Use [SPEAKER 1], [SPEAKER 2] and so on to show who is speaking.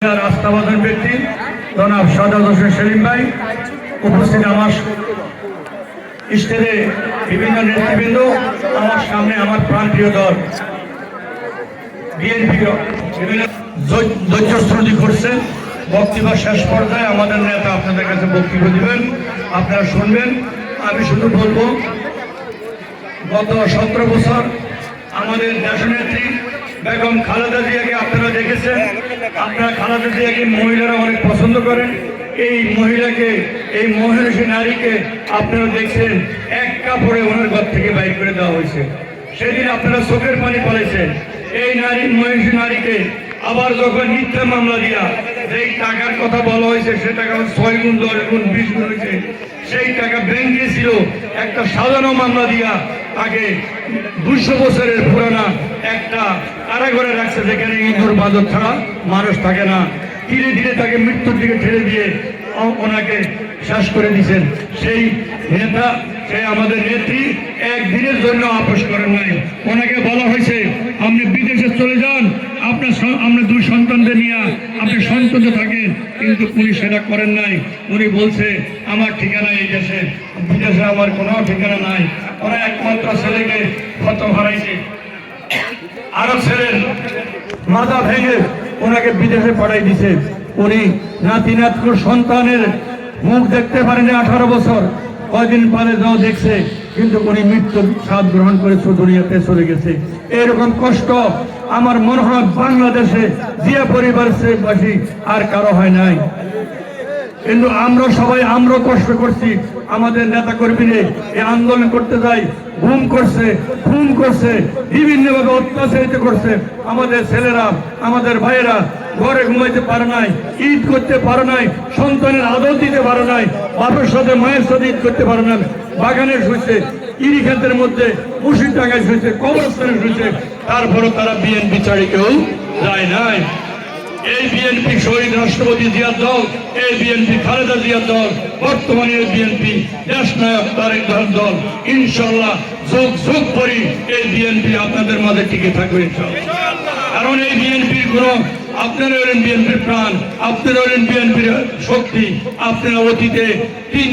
[SPEAKER 1] আস্থাবাদন ব্যক্তি জনাব সাদাত হোসেন সেলিম ভাই উপস্থিত, আমার স্টেজে বিভিন্ন নেতৃবৃন্দ, আমার সামনে আমার প্রাণপ্রিয় দল বিএনপি বিভিন্ন ধৈর্যশ্রুতি করছেন। বক্তব্য শেষ পর্যায়ে আমাদের নেতা আপনাদের কাছে বক্তব্য দিবেন, আপনারা শুনবেন। আমি শুধু বলবো, গত 17 বছর আমাদের দেশনেত্রী বেগম খালেদা জিয়াকে আপনারা দেখেছেন। আপনারা খালেদা জিয়াকে মহিলারা অনেক পছন্দ করেন। এই মহিলাকে, এই মহিষী নারীকে আপনারা দেখছেন এক কাপড়ে ওনার ঘর থেকে বাইর করে দেওয়া হয়েছে। সেদিন আপনারা চোখের পানি ফেলেছেন। এই নারী, মহিষী নারীকে আবার যখন মিথ্যা মামলা দিয়া যেই টাকার কথা বলা হয়েছে, সে টাকা 6 গুণ 10 গুণ 20 গুণ হয়েছে। সেই টাকা ব্যাংকে ছিল, একটা সাজানো মামলা দিয়া তাকে 200 বছরের পুরানা একটা কারাগারে রাখছে, যেখানে ইঁদুর বাঁদর ছাড়া মানুষ থাকে না। ধীরে ধীরে তাকে মৃত্যুর দিকে ঠেলে দিয়ে ওনাকে শেষ করে দিয়েছেন। সেই নেতা, সে আমাদের নেত্রী একদিনের জন্য আপোষ করেন নাই। ওনাকে বলা হয়েছে আপনি বিদেশে চলে যান, আপনার 2 সন্তানদের নিয়ে আপনি সন্তুষ্ট থাকেন, কিন্তু উনি সেটা করেন নাই। উনি বলছে আমার ঠিকানা এই দেশে, বিদেশে আমার কোনো ঠিকানা নাই। ওরা একমাত্র ছেলেকে কত হারাইছে, আরো ছেলের মাথা ভেঙে ওনাকে বিদেশে পাঠাই দিছে। উনি নাতি নাতকুর সন্তানের মুখ দেখতে পারেনি 18 বছর, কয়দিন পরে যাও দেখছে, কিন্তু উনি মৃত্যুর স্বাদ গ্রহণ করে দুনিয়াতে চলে গেছে। এরকম কষ্ট আমার মনে হয় বাংলাদেশে জিয়া পরিবারবাসী আর কারো হয় নাই। কিন্তু আমরা সবাই কষ্ট করছি। আমাদের নেতা কর্মীরা এই আন্দোলন করতে যাই, গুম করছে, খুন করছে, বিভিন্নভাবে অত্যাচারিত করছে। আমাদের ছেলেরা, আমাদের ভাইয়েরা ঘরে ঘুমাইতে পারে নাই, ঈদ করতে পারে নাই, সন্তানের আদর দিতে পারে নাই, বাপের সাথে মায়ের সাথে ঈদ করতে পারে না। বাগানে শুয়েছে, ইরি ক্ষেতের মধ্যে মুসির টাঙ্গায় শুয়েছে, কবরস্থানে শুয়েছে। তারপরে তারা বিএনপি ছাড়ি কেউ যায় নাই। এই বিএনপি শহীদ রাষ্ট্রপতি জিয়ার দল, এই বিএনপি খালেদা জিয়ার দল, বর্তমানে এই বিএনপি দেশ নায়ক তারেক রহমানের দল। ইনশাল্লাহ যুগ যুগ পরই এই বিএনপি আপনাদের মাঝে টিকে থাকবে ইনশাল্লাহ। কারণ এই বিএনপির গুণ, আপনারা হলেন বিএনপির প্রাণ, আপনারা হলেন বিএনপির শক্তি। আপনারা অতীতে 3